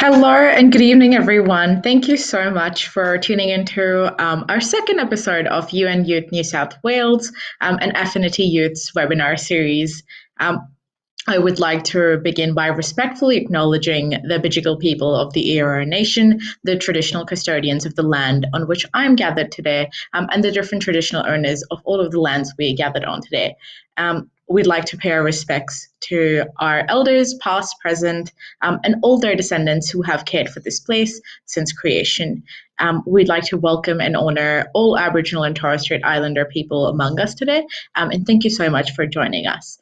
Hello and good evening, everyone. Thank you so much for tuning into our second episode of UN Youth New South Wales and Affinity Youth's webinar series. I would like to begin by respectfully acknowledging the Bidjigal people of the Eora Nation, the traditional custodians of the land on which I'm gathered today, and the different traditional owners of all of the lands we gathered on today. We'd like to pay our respects to our elders, past, present, and all their descendants who have cared for this place since creation. We'd like to welcome and honor all Aboriginal and Torres Strait Islander people among us today, and thank you so much for joining us.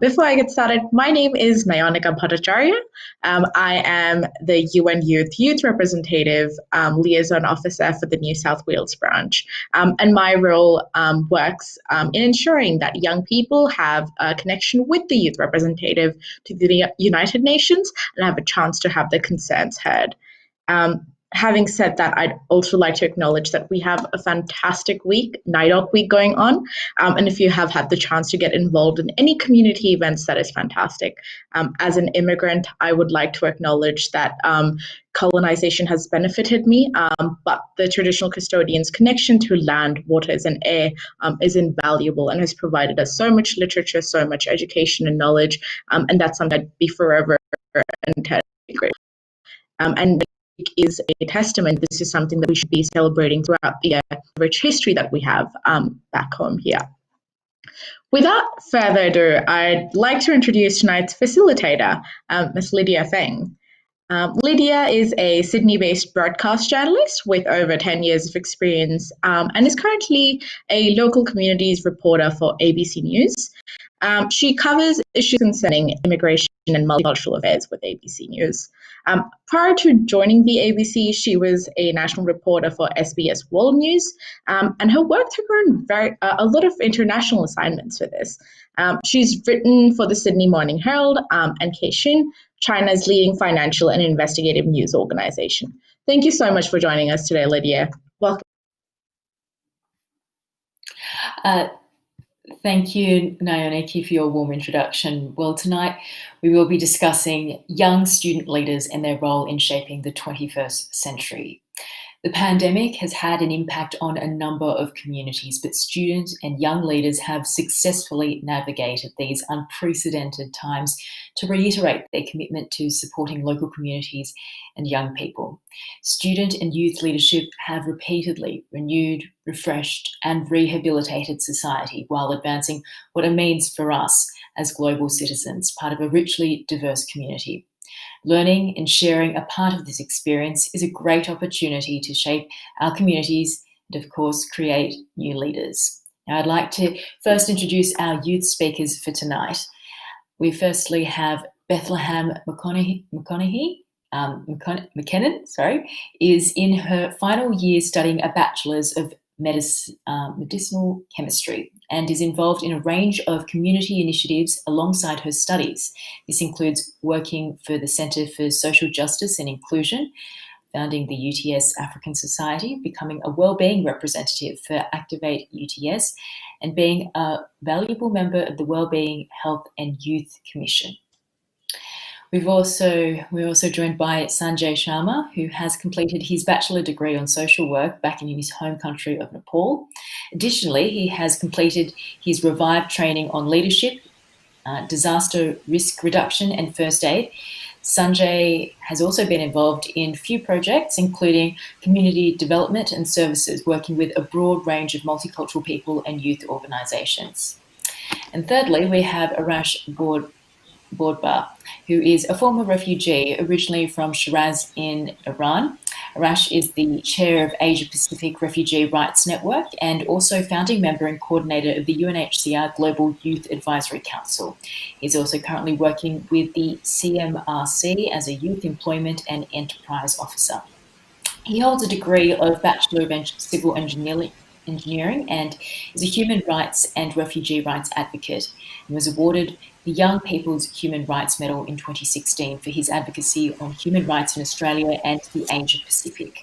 Before I get started, my name is Nayonika Bhattacharya. I am the UN Youth Representative Liaison Officer for the New South Wales branch. And my role works in ensuring that young people have a connection with the youth representative to the United Nations and have a chance to have their concerns heard. Having said that, I'd also like to acknowledge that we have a fantastic week, NIDOC week going on. And if you have had the chance to get involved in any community events, that is fantastic. As an immigrant, I would like to acknowledge that colonization has benefited me, but the traditional custodians' connection to land, waters, and air is invaluable and has provided us so much literature, so much education and knowledge. And that's something I'd be forever and eternally grateful. And is a testament. This is something that we should be celebrating throughout the rich history that we have back home here. Without further ado, I'd like to introduce tonight's facilitator, Ms. Lydia Feng. Lydia is a Sydney-based broadcast journalist with over 10 years of experience and is currently a local communities reporter for ABC News. She covers issues concerning immigration and multicultural affairs with ABC News. Prior to joining the ABC, she was a national reporter for SBS World News, and her work took her on a lot of international assignments for this. She's written for the Sydney Morning Herald and Caixin, China's leading financial and investigative news organization. Thank you so much for joining us today, Lydia. Welcome. Thank you, Nayonika, for your warm introduction. Well, tonight we will be discussing young student leaders and their role in shaping the 21st century. The pandemic has had an impact on a number of communities, but students and young leaders have successfully navigated these unprecedented times to reiterate their commitment to supporting local communities and young people. Student and youth leadership have repeatedly renewed, refreshed, and rehabilitated society while advancing what it means for us as global citizens, part of a richly diverse community. Learning and sharing a part of this experience is a great opportunity to shape our communities and, of course, create new leaders. Now, I'd like to first introduce our youth speakers for tonight. We firstly have Bethlehem Mekonnen, is in her final year studying a Bachelor's of Medicinal Chemistry and is involved in a range of community initiatives alongside her studies. This includes working for the Centre for Social Justice and Inclusion, founding the UTS African Society, becoming a wellbeing representative for Activate UTS, and being a valuable member of the Wellbeing, Health and Youth Commission. We're also joined by Sanjay Sharma, who has completed his bachelor degree on social work back in his home country of Nepal. Additionally, he has completed his Revive training on leadership, disaster risk reduction and first aid. Sanjay has also been involved in a few projects, including community development and services, working with a broad range of multicultural people and youth organisations. And thirdly, we have Arash Bordbar, who is a former refugee originally from Shiraz in Iran. Arash is the chair of Asia Pacific Refugee Rights Network and also founding member and coordinator of the UNHCR Global Youth Advisory Council. He's also currently working with the CMRC as a Youth Employment and Enterprise Officer. He holds a degree of Bachelor of Civil Engineering and is a human rights and refugee rights advocate and was awarded the Young People's Human Rights Medal in 2016 for his advocacy on human rights in Australia and the Asia Pacific.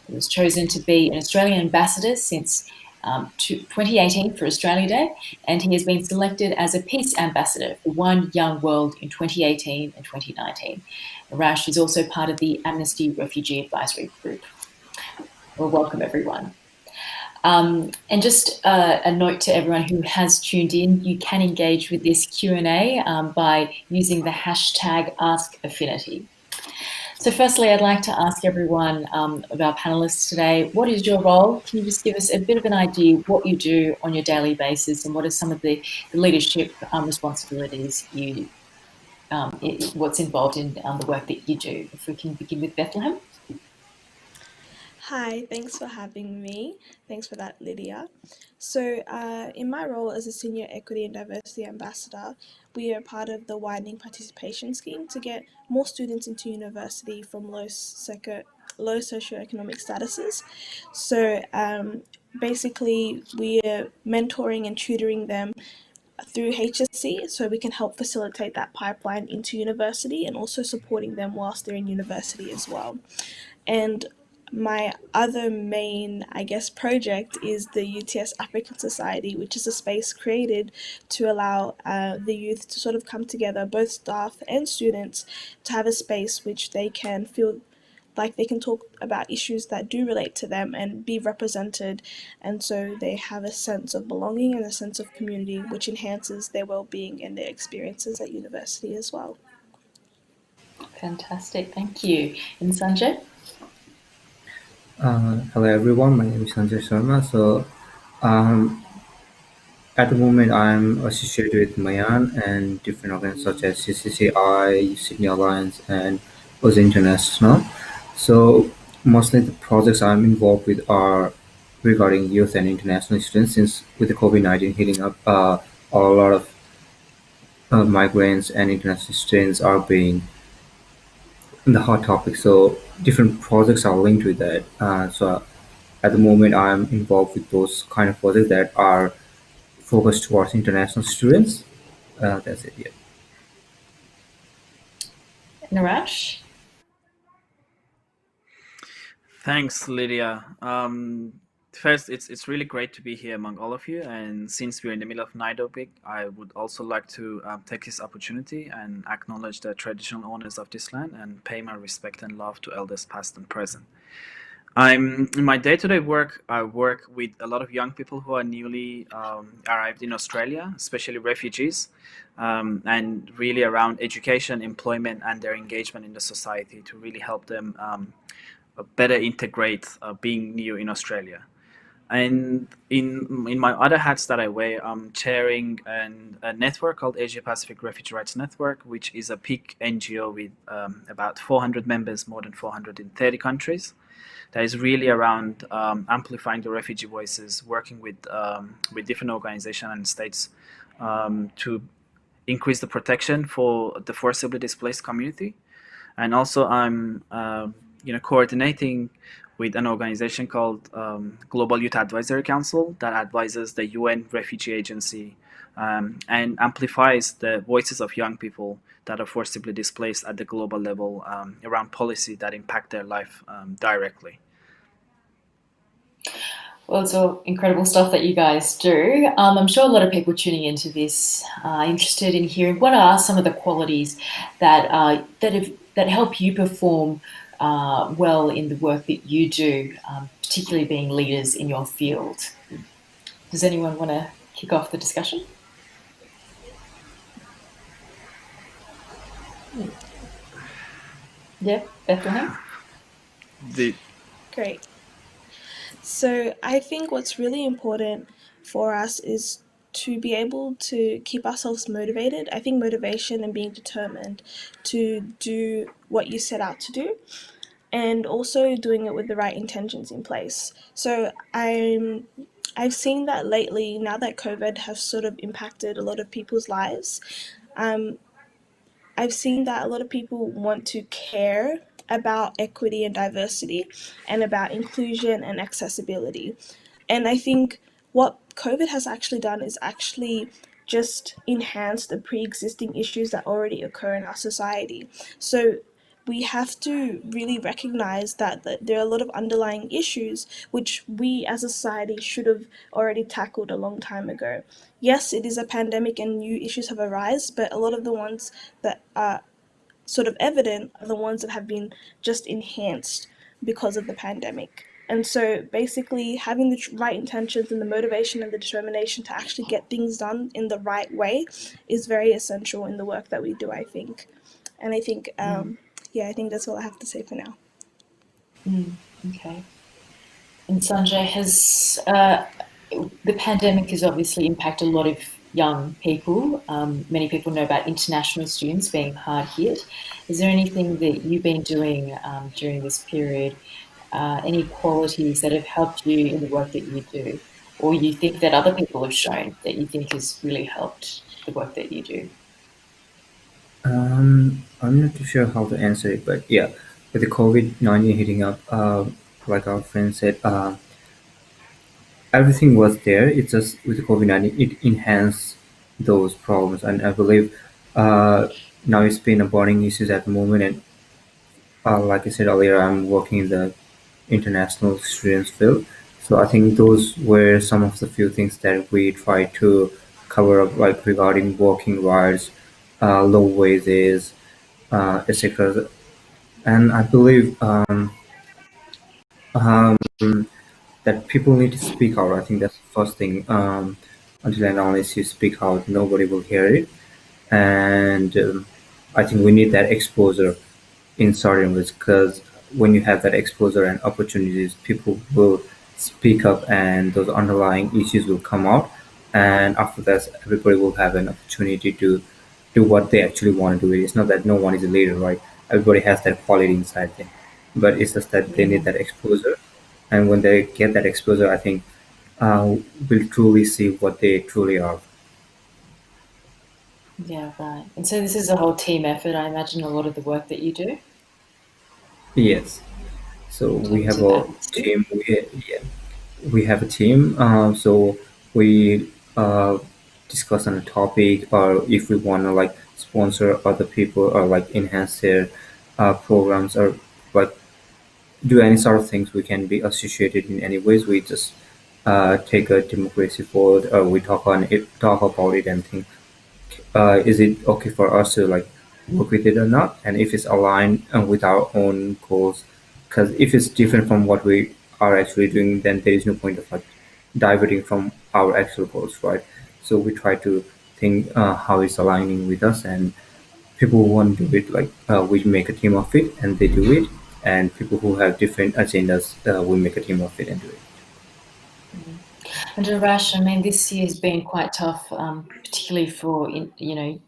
He was chosen to be an Australian ambassador since 2018 for Australia Day, and he has been selected as a Peace Ambassador for One Young World in 2018 and 2019. Arash is also part of the Amnesty Refugee Advisory Group. Well, welcome everyone. And just a note to everyone who has tuned in, you can engage with this Q&A by using the hashtag AskAffinity. So firstly, I'd like to ask everyone of our panelists today, what is your role? Can you just give us a bit of an idea what you do on your daily basis and what are some of the leadership responsibilities you, what's involved in the work that you do? If we can begin with Bethlehem. Hi, thanks for having me. Thanks for that, Lydia. So in my role as a Senior Equity and Diversity Ambassador, we are part of the widening participation scheme to get more students into university from low socioeconomic statuses. So basically, we are mentoring and tutoring them through HSC so we can help facilitate that pipeline into university and also supporting them whilst they're in university as well. And my other main, project is the UTS African Society, which is a space created to allow the youth to sort of come together, both staff and students, to have a space which they can feel like they can talk about issues that do relate to them and be represented, and so they have a sense of belonging and a sense of community, which enhances their well-being and their experiences at university as well. Fantastic, thank you. And Sanjay? Hello everyone, my name is Sanjay Sharma. So at the moment I'm associated with MYAN and different organizations such as CCCI, Sydney Alliance and was International. So mostly the projects I'm involved with are regarding youth and international students, since with the COVID-19 hitting up, a lot of migrants and international students are being the hot topic. So different projects are linked with that. So at the moment, I'm involved with those kind of projects that are focused towards international students. That's it. Yeah. Arash? Thanks, Lydia. First, it's really great to be here among all of you. And since we're in the middle of Nairobi, I would also like to take this opportunity and acknowledge the traditional owners of this land and pay my respect and love to elders past and present. In my day-to-day work, I work with a lot of young people who are newly arrived in Australia, especially refugees, and really around education, employment, and their engagement in the society to really help them better integrate being new in Australia. And in my other hats that I wear, I'm chairing a network called Asia Pacific Refugee Rights Network, which is a peak NGO with about 400 members, more than 400 in 30 countries. That is really around amplifying the refugee voices, working with different organizations and states to increase the protection for the forcibly displaced community. And also I'm coordinating with an organization called Global Youth Advisory Council that advises the UN Refugee Agency and amplifies the voices of young people that are forcibly displaced at the global level around policy that impact their life directly. Well, it's all incredible stuff that you guys do. I'm sure a lot of people tuning into this are interested in hearing what are some of the qualities that help you perform well in the work that you do, particularly being leaders in your field. Does anyone want to kick off the discussion? Yeah, Bethlehem? Great. So I think what's really important for us is to be able to keep ourselves motivated. I think motivation and being determined to do what you set out to do, and also doing it with the right intentions in place. So I've seen that lately, now that COVID has sort of impacted a lot of people's lives, I've seen that a lot of people want to care about equity and diversity and about inclusion and accessibility. And I think what COVID has actually done is actually just enhance the pre-existing issues that already occur in our society. So we have to really recognize that there are a lot of underlying issues which we as a society should have already tackled a long time ago. Yes, it is a pandemic and new issues have arisen, but a lot of the ones that are sort of evident are the ones that have been just enhanced because of the pandemic. And so basically having the right intentions and the motivation and the determination to actually get things done in the right way is very essential in the work that we do, I think. And I think, I think that's all I have to say for now. Okay. And Sanjay, has the pandemic has obviously impacted a lot of young people. Many people know about international students being hard hit. Is there anything that you've been doing during this period, any qualities that have helped you in the work that you do, or you think that other people have shown that you think has really helped the work that you do? I'm not too sure how to answer it, but yeah, with the COVID-19 hitting up, like our friend said, everything was there. It's just with the COVID-19, it enhanced those problems, and I believe uh, now it's been a burning issues at the moment. And like I said earlier, I'm working in the international students field, so I think those were some of the few things that we try to cover up, like regarding working rights, low wages, etc. And I believe um, that people need to speak out. I think that's the first thing. Until and unless you speak out, nobody will hear it. And I think we need that exposure in certain ways, because when you have that exposure and opportunities, people will speak up, and those underlying issues will come out. And after that, everybody will have an opportunity to do what they actually want to do. It's not that no one is a leader, right? Everybody has that quality inside them, but it's just that they need that exposure. And when they get that exposure, I think we'll truly see what they truly are. Yeah, right. And so this is a whole team effort, I imagine, a lot of the work that you do. Yes. So we Talk have to a that. Steve. team. Yeah, we have a team. So we discuss on a topic, or if we want to like sponsor other people, or like enhance their programs, or like do any sort of things we can be associated in any ways. We just take a democracy forward, or we talk about it, and think, is it okay for us to like work with it or not, and if it's aligned with our own goals. Because if it's different from what we are actually doing, then there is no point of like diverting from our actual goals, right? So we try to think how it's aligning with us, and people who want to do it, like we make a team of it and they do it, and people who have different agendas, we make a team of it and do it. And Arash, I mean, this year has been quite tough, particularly for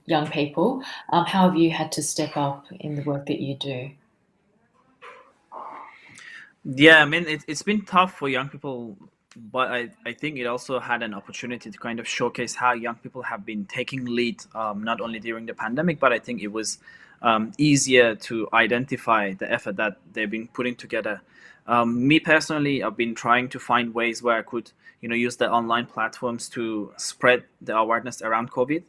young people. How have you had to step up in the work that you do? Yeah, I mean, it's been tough for young people, but I think it also had an opportunity to kind of showcase how young people have been taking lead, not only during the pandemic, but I think it was easier to identify the effort that they've been putting together. Me personally, I've been trying to find ways where I could, use the online platforms to spread the awareness around COVID,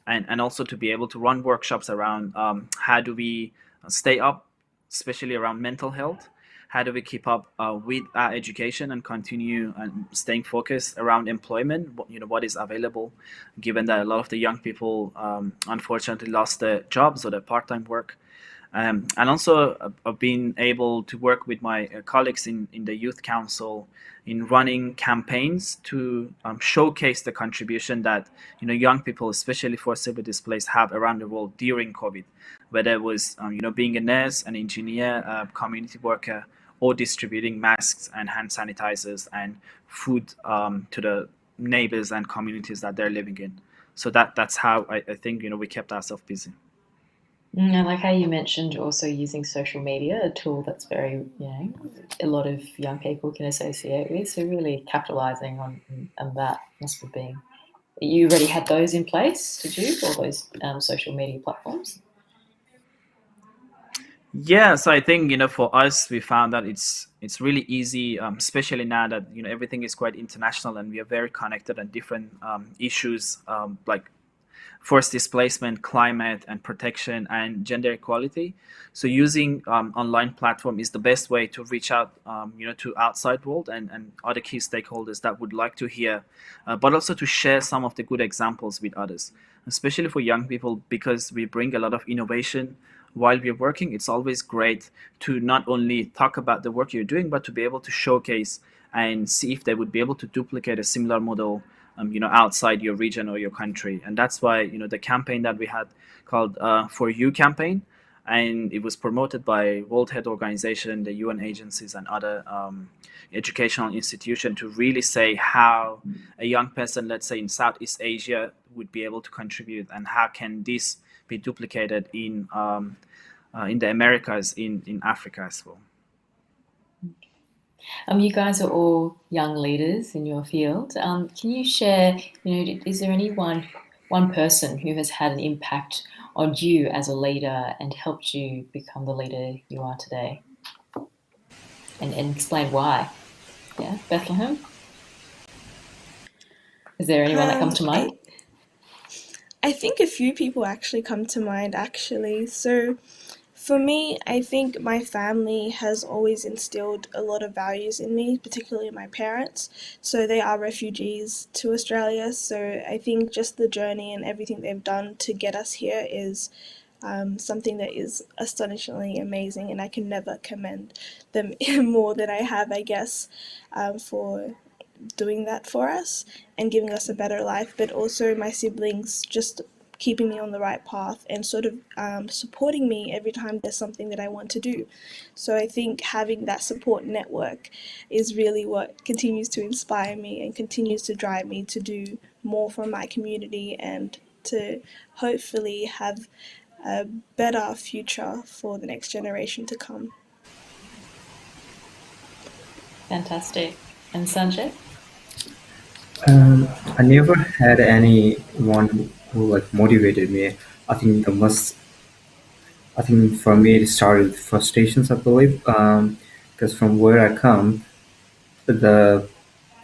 and also to be able to run workshops around how do we stay up, especially around mental health. How do we keep up with our education and continue staying focused around employment? What is available, given that a lot of the young people unfortunately lost their jobs or their part-time work. And also, I've been able to work with my colleagues in the Youth Council in running campaigns to showcase the contribution that young people, especially for civil displaced, have around the world during COVID, whether it was being a nurse, an engineer, a community worker, or distributing masks and hand sanitizers and food to the neighbors and communities that they're living in. So that's how I think we kept ourselves busy. I like how you mentioned also using social media, a tool that's very, a lot of young people can associate with. So really capitalizing on that must have been. You already had those in place, did you, all those social media platforms? Yeah, so I think for us, we found that it's really easy, especially now that everything is quite international and we are very connected on different issues, like forced displacement, climate and protection, and gender equality. So using online platform is the best way to reach out, to outside world and other key stakeholders that would like to hear, but also to share some of the good examples with others, especially for young people, because we bring a lot of innovation while we're working. It's always great to not only talk about the work you're doing, but to be able to showcase and see if they would be able to duplicate a similar model, outside your region or your country. And that's why, the campaign that we had called For You campaign, and it was promoted by World Health Organization, the UN agencies, and other educational institutions to really say how a young person, let's say in Southeast Asia, would be able to contribute, and how can this be duplicated in the Americas, in Africa as well. You guys are all young leaders in your field. Can you share, is there one person who has had an impact on you as a leader and helped you become the leader you are today? And explain why. Yeah, Bethlehem? Is there anyone that comes to mind? I think a few people actually come to mind, actually. So for me, I think my family has always instilled a lot of values in me, particularly my parents. So they are refugees to Australia. So I think just the journey and everything they've done to get us here is something that is astonishingly amazing, and I can never commend them more than I have, I guess, for doing that for us and giving us a better life. But also my siblings just keeping me on the right path and sort of supporting me every time there's something that I want to do. So I think having that support network is really what continues to inspire me and continues to drive me to do more for my community and to hopefully have a better future for the next generation to come. Fantastic. And Sanjay? I never had anyone who motivated me. I think for me it started with frustrations, I believe, because from where I come, the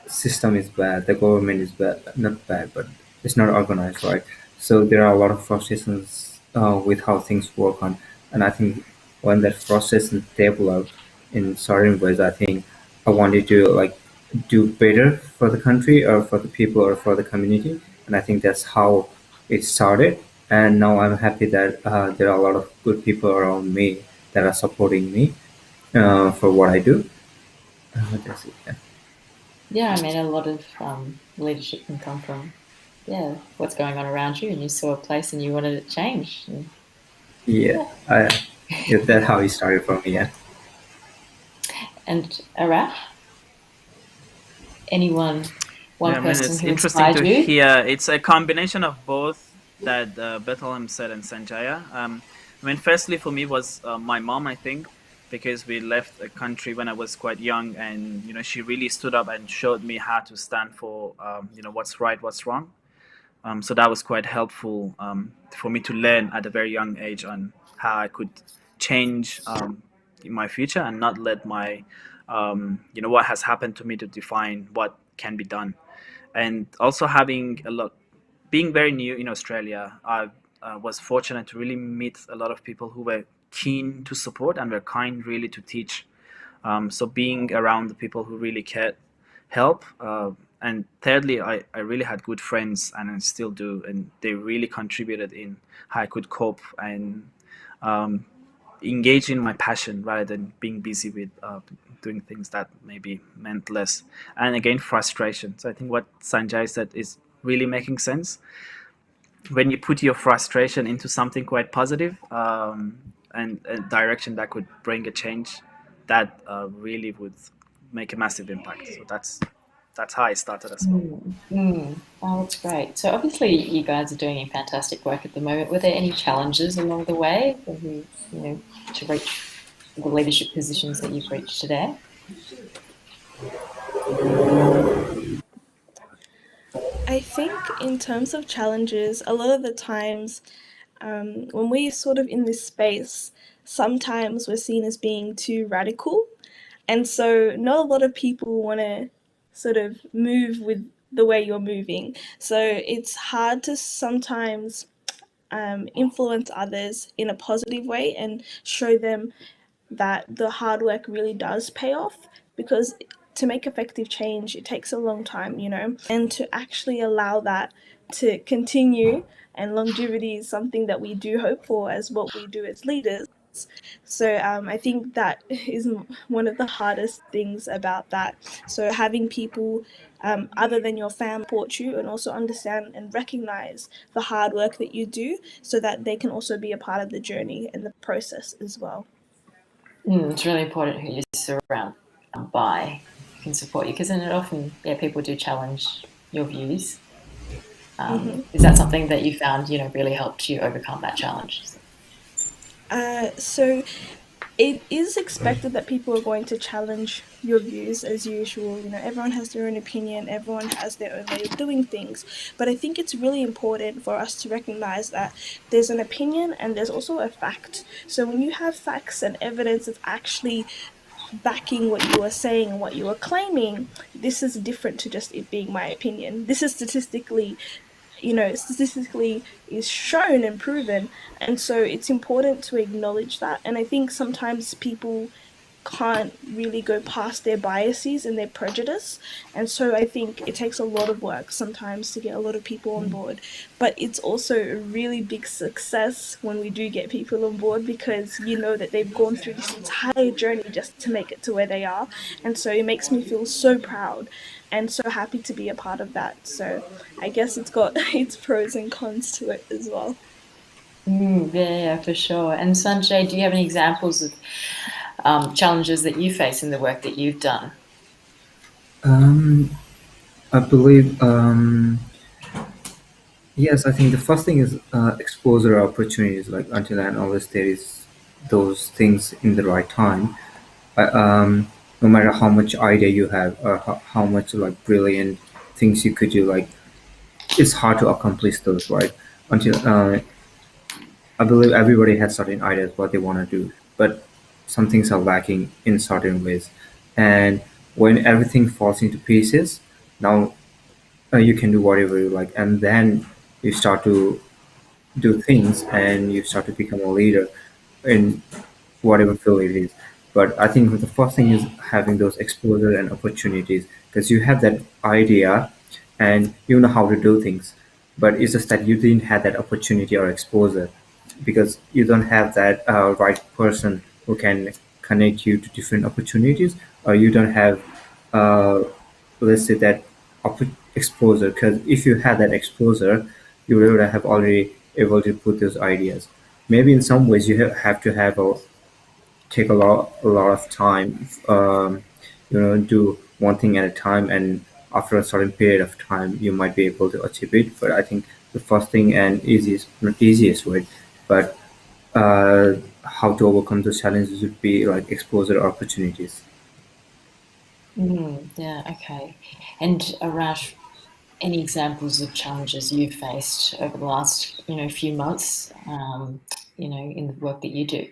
system is bad, the government is bad, not bad, but it's not organized, right? So there are a lot of frustrations with how things work on, and I think when that frustration developed in certain ways, I think I wanted to do better for the country or for the people or for the community, and I think that's how it started. And now I'm happy that there are a lot of good people around me that are supporting me for what I do. That's it. Yeah. Yeah, I mean, a lot of leadership can come from, what's going on around you, and you saw a place and you wanted it changed. Yeah, that's how it started for me. Yeah. And Arash, one person It's who interesting inspired to you? hear. It's a combination of both that Bethlehem said and Sanjaya. Firstly for me was my mom, I think, because we left a country when I was quite young, and she really stood up and showed me how to stand for what's right, what's wrong. So that was quite helpful for me to learn at a very young age on how I could change in my future and not let my what has happened to me to define what can be done. And also being very new in Australia, I was fortunate to really meet a lot of people who were keen to support and were kind really to teach. So being around the people who really cared help. And thirdly, I really had good friends, and I still do, and they really contributed in how I could cope and engage in my passion rather than being busy with doing things that maybe meant less. And again, frustration. So I think what Sanjay said is really making sense. When you put your frustration into something quite positive, and a direction that could bring a change, that really would make a massive impact. So that's how I started as well. Oh, that's great. So obviously you guys are doing fantastic work at the moment. Were there any challenges along the way to reach the leadership positions that you've reached today? I think in terms of challenges, a lot of the times when we're sort of in this space, sometimes we're seen as being too radical. And so not a lot of people want to sort of move with the way you're moving. So it's hard to sometimes influence others in a positive way and show them that the hard work really does pay off, because to make effective change it takes a long time, and to actually allow that to continue, and longevity is something that we do hope for as what we do as leaders. So I think that is one of the hardest things about that. So having people other than your family support you and also understand and recognize the hard work that you do, so that they can also be a part of the journey and the process as well. It's really important who you surround by, who can support you, because then it often, people do challenge your views. Is that something that you found, really helped you overcome that challenge? So it is expected that people are going to challenge your views as usual. Everyone has their own opinion, everyone has their own way of doing things. But I think it's really important for us to recognize that there's an opinion and there's also a fact. So when you have facts and evidence of actually backing what you are saying and what you are claiming, this is different to just it being my opinion. This is statistically is shown and proven, and so it's important to acknowledge that. And I think sometimes people can't really go past their biases and their prejudice, and so I think it takes a lot of work sometimes to get a lot of people on board. But it's also a really big success when we do get people on board, because that they've gone through this entire journey just to make it to where they are, and so it makes me feel so proud and so happy to be a part of that. So I guess it's got its pros and cons to it as well. Yeah, for sure. And Sanjay, do you have any examples of challenges that you face in the work that you've done? I believe, yes, I think the first thing is exposure opportunities. Like until and always there is those things in the right time. No matter how much idea you have or how much like brilliant things you could do, like it's hard to accomplish those, right? Until I believe everybody has certain ideas what they want to do, but some things are lacking in certain ways. And when everything falls into pieces, now you can do whatever you like, and then you start to do things, and you start to become a leader in whatever field it is. But I think the first thing is having those exposure and opportunities, because you have that idea and you know how to do things, but it's just that you didn't have that opportunity or exposure because you don't have that right person who can connect you to different opportunities, or you don't have, uh, let's say, that exposure. Because if you had that exposure, you would have already able to put those ideas. Maybe in some ways you have to have a take a lot of time, do one thing at a time, and after a certain period of time you might be able to achieve it. But I think the first thing and easiest, not easiest way, but how to overcome those challenges would be like exposure opportunities. Yeah, okay. And Arash, any examples of challenges you've faced over the last, few months, in the work that you do?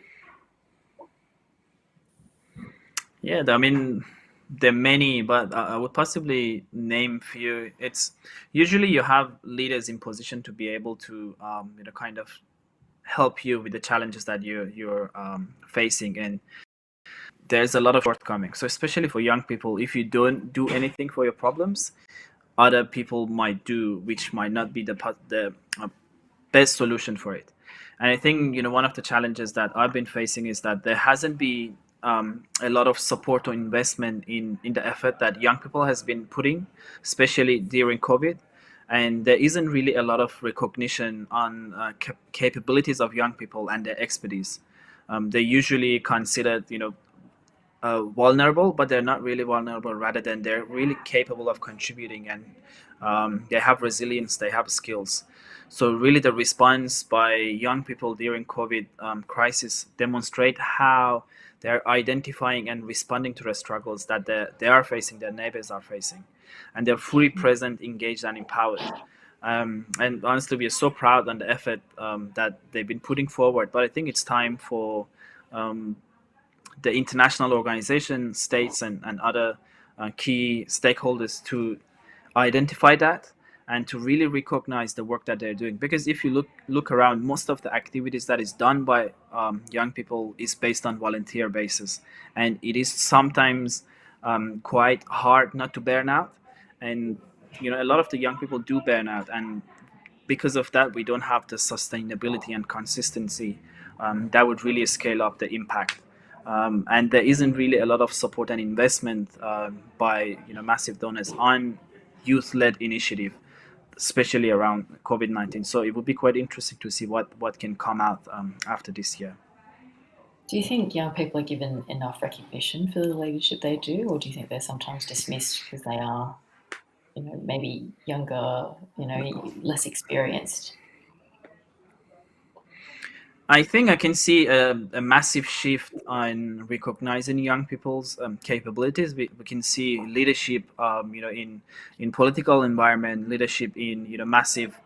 Yeah, I mean, there are many, but I would possibly name few. It's usually you have leaders in position to be able to, kind of help you with the challenges that you're facing, and there's a lot of shortcomings. So especially for young people, if you don't do anything for your problems, other people might do, which might not be the best solution for it. And I think one of the challenges that I've been facing is that there hasn't been a lot of support or investment in the effort that young people has been putting, especially during COVID. And there isn't really a lot of recognition on capabilities of young people and their expertise. They're usually considered, vulnerable, but they're not really vulnerable. Rather than they're really capable of contributing, and they have resilience, they have skills. So really, the response by young people during COVID crisis demonstrate how they're identifying and responding to the struggles that they are facing, their neighbors are facing, and they're fully present, engaged, and empowered. And honestly, we are so proud on the effort that they've been putting forward. But I think it's time for um, the international organization, states, and other key stakeholders to identify that and to really recognize the work that they're doing. Because if you look around, most of the activities that is done by young people is based on volunteer basis, and it is sometimes quite hard not to burn out. And a lot of the young people do burn out, and because of that, we don't have the sustainability and consistency that would really scale up the impact. And there isn't really a lot of support and investment by massive donors on youth-led initiative, especially around COVID-19. So it would be quite interesting to see what can come out after this year. Do you think young people are given enough recognition for the leadership they do, or do you think they're sometimes dismissed because they are, maybe younger, less experienced? I think I can see a massive shift on recognizing young people's capabilities. We can see leadership, in political environment, leadership in massive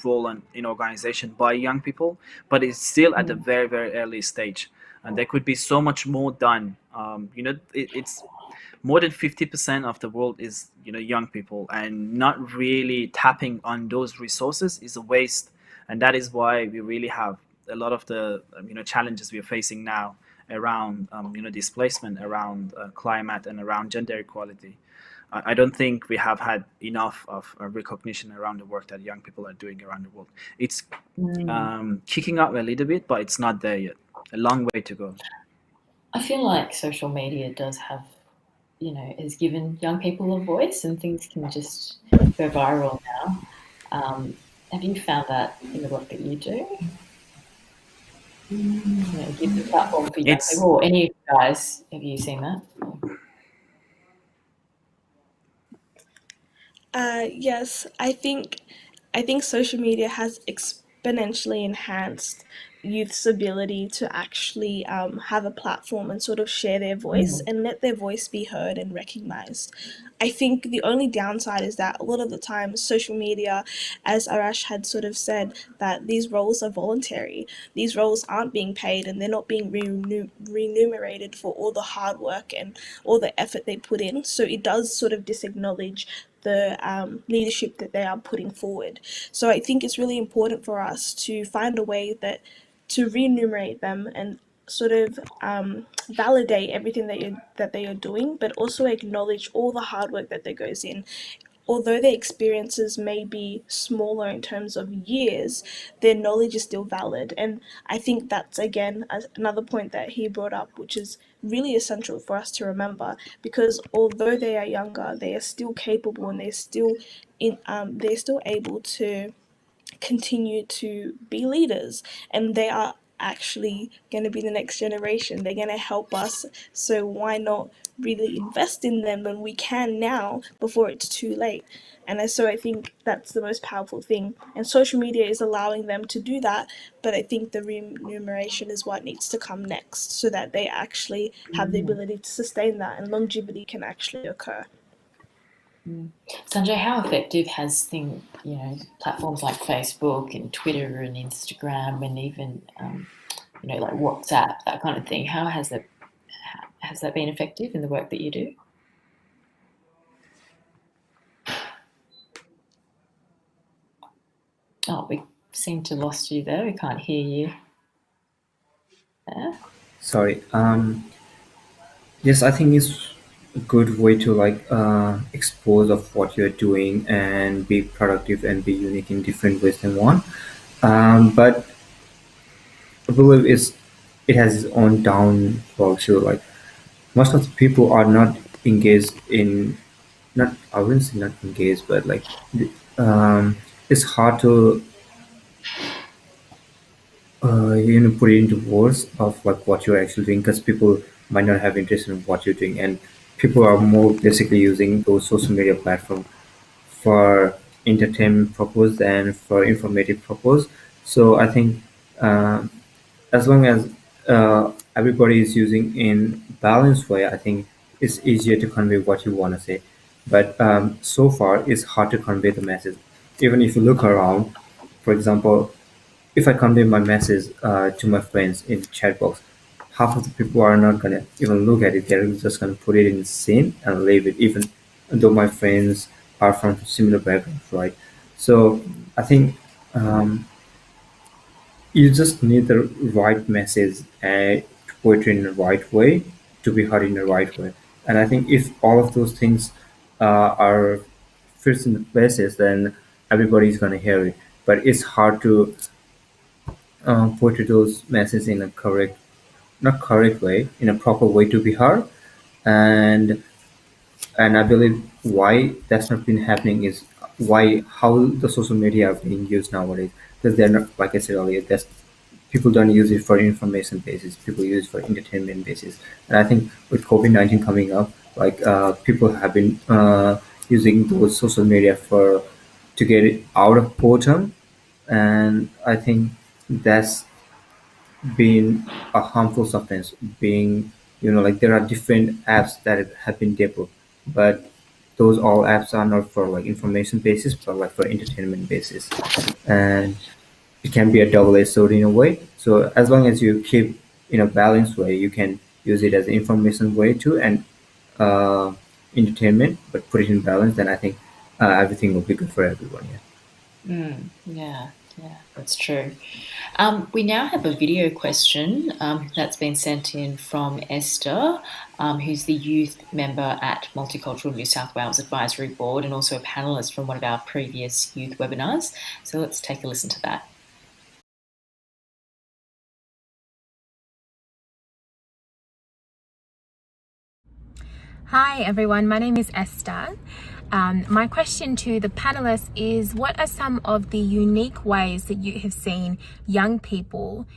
role in organization by young people, but it's still at a very, very early stage, and there could be so much more done. It's more than 50% of the world is young people, and not really tapping on those resources is a waste, and that is why we really have a lot of the challenges we are facing now around displacement, around climate, and around gender equality. I don't think we have had enough of recognition around the work that young people are doing around the world. It's kicking up a little bit, but it's not there yet. A long way to go. I feel like social media does have, has given young people a voice, and things can just go viral now. Have you found that in the work that you do? Give the platform for young people, or any of you guys, have you seen that? Yes, I think social media has exponentially enhanced youth's ability to actually have a platform and sort of share their voice and let their voice be heard and recognized. I think the only downside is that a lot of the time social media, as Arash had sort of said, that these roles are voluntary. These roles aren't being paid, and they're not being remunerated for all the hard work and all the effort they put in. So it does sort of disacknowledge the leadership that they are putting forward. So I think it's really important for us to find a way to remunerate them and sort of validate everything that they are doing, but also acknowledge all the hard work that goes in. Although their experiences may be smaller in terms of years, their knowledge is still valid. And I think that's, again, another point that he brought up, which is really essential for us to remember, because although they are younger, they are still capable, and they're still able to continue to be leaders, and they are actually going to be the next generation. They're going to help us, so why not really invest in them when we can now, before it's too late? And so I think that's the most powerful thing, and social media is allowing them to do that, but I think the remuneration is what needs to come next, so that they actually have the ability to sustain that and longevity can actually occur. Sanjay, how effective has platforms like Facebook and Twitter and Instagram and even like WhatsApp, that kind of thing? How has that been effective in the work that you do? Oh, we seem to have lost you there. We can't hear you. Sorry. Yes, I think it's a good way to expose of what you're doing and be productive and be unique in different ways than one. But I believe it has its own downfall too. Like most of the people are not engaged in, not, I wouldn't say not engaged, but it's hard to put it into words of what you're actually doing, because people might not have interest in what you're doing, and people are more basically using those social media platforms for entertainment purpose than for informative purpose. So I think as long as everybody is using in balanced way, I think it's easier to convey what you want to say. But so far, it's hard to convey the message. Even if you look around, for example, if I convey my message to my friends in the chat box, half of the people are not gonna even look at it. They're just gonna put it in scene and leave it. Even though my friends are from similar backgrounds, right? So I think you just need the right message to put it in the right way, to be heard in the right way. And I think if all of those things are fits in the places, then everybody's going to hear it. But it's hard to put those messages in a correct, not correct way, in a proper way to be heard. And I believe why that's not been happening is why how the social media are being used nowadays, because they're not, like I said earlier, that's people don't use it for information basis, people use it for entertainment basis. And I think with COVID-19 coming up, like people have been using those social media for to get it out of boredom. And I think that's been a harmful substance. Being, like there are different apps that have been developed, but those all apps are not for like information basis, but like for entertainment basis. And it can be a double-edged sword in a way. So as long as you keep in a balanced way, you can use it as an information way too, and uh, entertainment, but put it in balance. Then I think everything will be good for everyone. Yeah. Yeah, that's true. We now have a video question that's been sent in from Esther, who's the youth member at Multicultural New South Wales Advisory Board and also a panellist from one of our previous youth webinars. So let's take a listen to that. Hi everyone, my name is Esther. My question to the panelists is, what are some of the unique ways that you have seen young people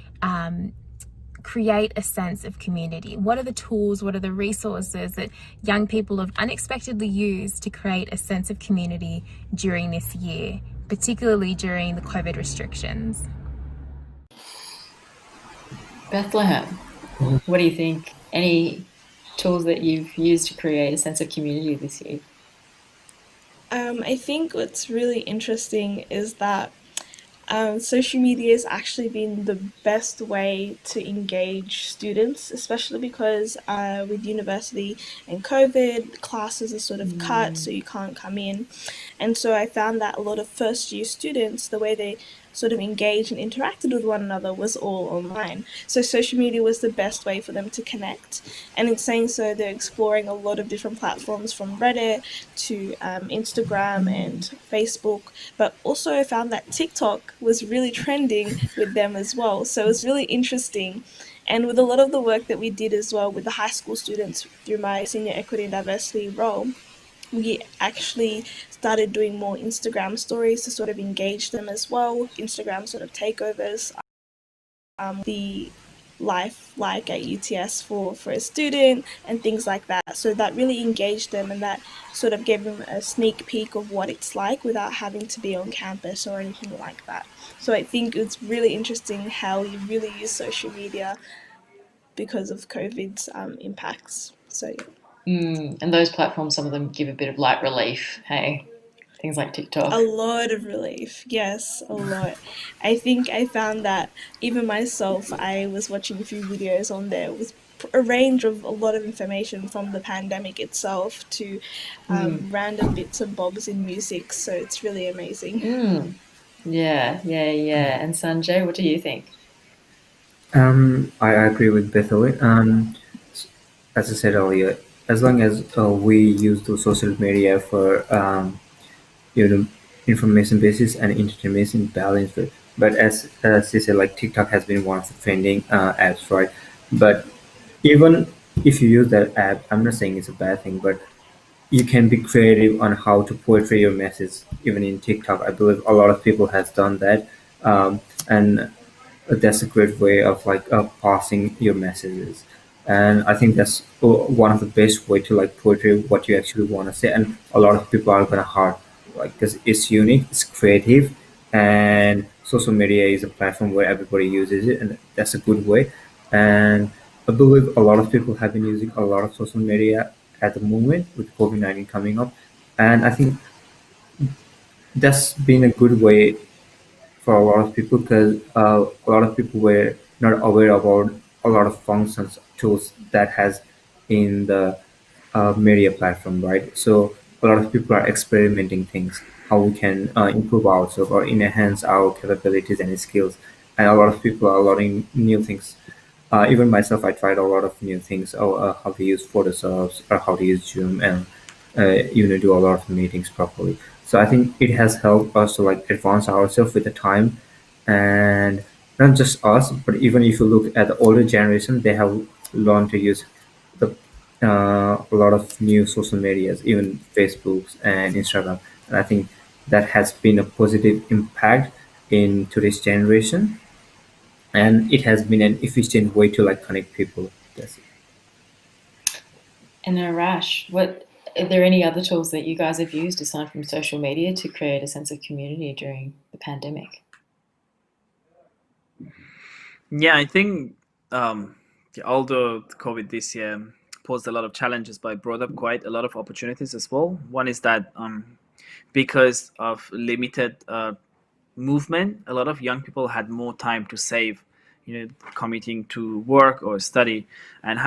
create a sense of community? What are the tools, what are the resources that young people have unexpectedly used to create a sense of community during this year, particularly during the COVID restrictions? Bethlehem, what do you think? Any tools that you've used to create a sense of community this year? I think what's really interesting is that social media has actually been the best way to engage students, especially because with university and COVID, classes are sort of cut, so you can't come in. And so I found that a lot of first year students, the way they sort of engaged and interacted with one another was all online. So social media was the best way for them to connect. And in saying so, they're exploring a lot of different platforms from Reddit to Instagram and Facebook. But also I found that TikTok was really trending with them as well. So it was really interesting. And with a lot of the work that we did as well with the high school students through my senior equity and diversity role, we actually started doing more Instagram stories to sort of engage them as well. Instagram sort of takeovers, the life like at UTS for a student and things like that. So that really engaged them, and that sort of gave them a sneak peek of what it's like without having to be on campus or anything like that. So I think it's really interesting how we really use social media because of COVID's impacts. So yeah. And those platforms, some of them give a bit of light relief, hey? Things like TikTok. A lot of relief, yes, a lot. I think I found that even myself, I was watching a few videos on there with a range of a lot of information from the pandemic itself to random bits and bobs in music, so it's really amazing. Yeah. And Sanjay, what do you think? I agree with Bethel. As I said earlier, as long as we use the social media for information basis and entertainment in balance with. But as you said, like TikTok has been one of the trending apps, right? But even if you use that app, I'm not saying it's a bad thing, but you can be creative on how to portray your message even in TikTok. I believe a lot of people has done that, and that's a great way of like passing your messages. And I think that's one of the best way to like portray what you actually want to say. And a lot of people are gonna heart like because it's unique, it's creative, and social media is a platform where everybody uses it, and that's a good way. And I believe a lot of people have been using a lot of social media at the moment with COVID-19 coming up, and I think that's been a good way for a lot of people because a lot of people were not aware about a lot of functions tools that has in the media platform, right? So a lot of people are experimenting things, how we can improve ourselves or enhance our capabilities and skills. And a lot of people are learning new things. Even myself, I tried a lot of new things, how to use Photoshop or how to use Zoom, and do a lot of meetings properly. So I think it has helped us to like advance ourselves with the time, and not just us, but even if you look at the older generation, they have learned to use the a lot of new social medias, even Facebooks and Instagram. And I think that has been a positive impact in today's generation, and it has been an efficient way to like connect people. That's it. And Arash, are there any other tools that you guys have used aside from social media to create a sense of community during the pandemic? Yeah, I think although COVID this year posed a lot of challenges, but it brought up quite a lot of opportunities as well. One is that because of limited movement, a lot of young people had more time to save, committing to work or study, and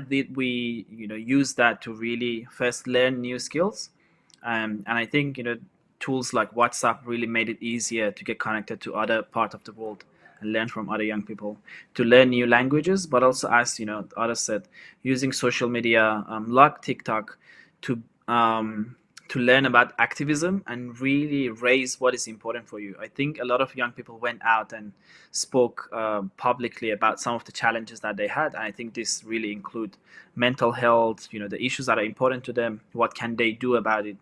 did we use that to really first learn new skills, and I think tools like WhatsApp really made it easier to get connected to other part of the world and learn from other young people, to learn new languages, but also, as others said, using social media like TikTok to to learn about activism and really raise what is important for you. I think a lot of young people went out and spoke publicly about some of the challenges that they had. And I think this really include mental health, the issues that are important to them, what can they do about it.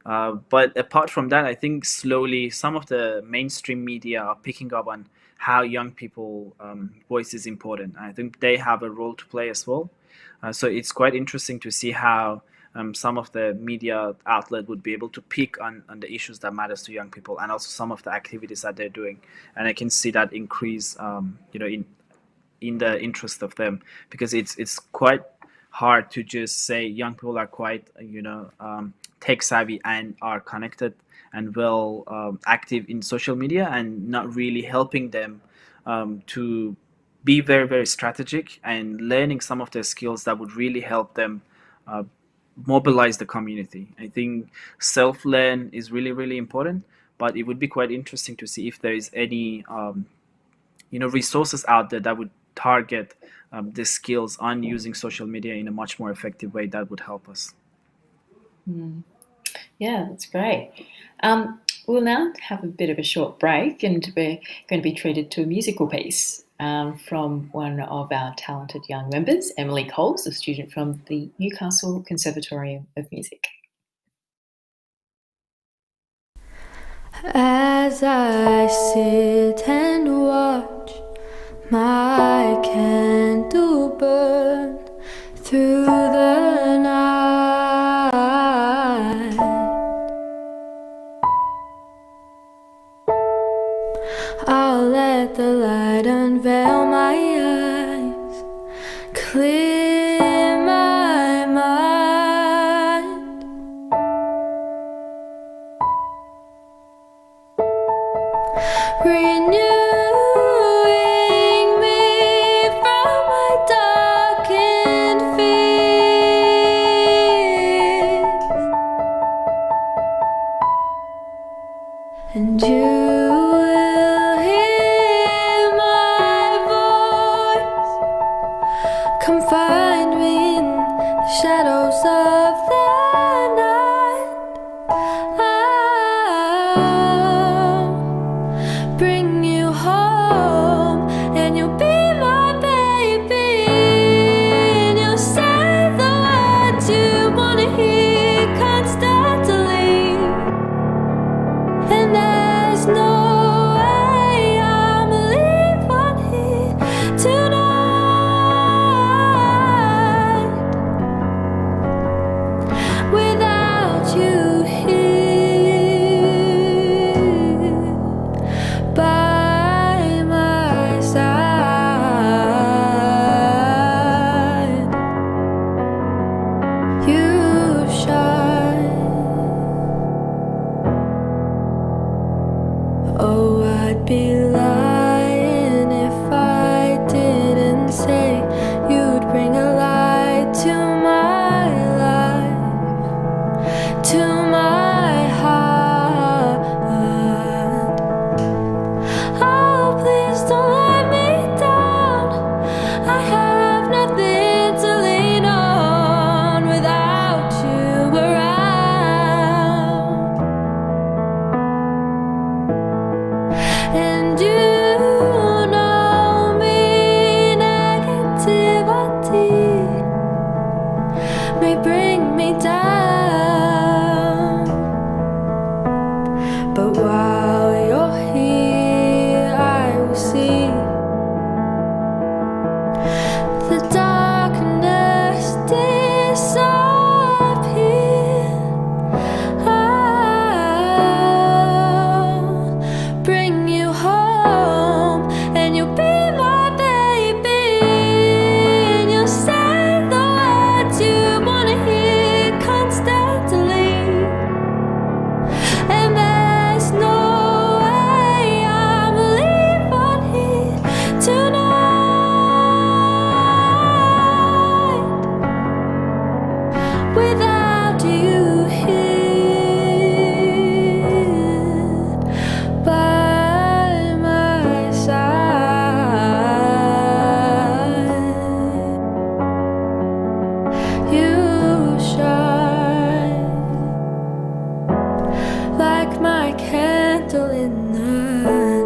But apart from that, I think slowly some of the mainstream media are picking up on how young people voice is important. I think they have a role to play as well. So it's quite interesting to see how some of the media outlet would be able to pick on the issues that matters to young people, and also some of the activities that they're doing. And I can see that increase, in the interest of them, because it's quite hard to just say young people are quite tech savvy and are connected and well active in social media, and not really helping them to be very, very strategic and learning some of the skills that would really help them uh, mobilize the community. I think self-learn is really, really important, but it would be quite interesting to see if there is any resources out there that would target the skills on using social media in a much more effective way that would help us. Yeah, that's great. We'll now have a bit of a short break, and we're going to be treated to a musical piece from one of our talented young members, Emily Coles, a student from the Newcastle Conservatorium of Music. As I sit and watch my candle burn through the night, I'll let the light unveil my eyes, clear my mind, renewing me from my darkened fears, and you will hear my voice. Come find me in the shadows of the night. I'll bring you home, and you'll be my baby, and you'll say the words you wanna hear constantly. And there's no way I'm leaving here tonight without you here by my side. You shine. Oh, I'd be lying if I didn't say you'd bring a light to my life, my candle in the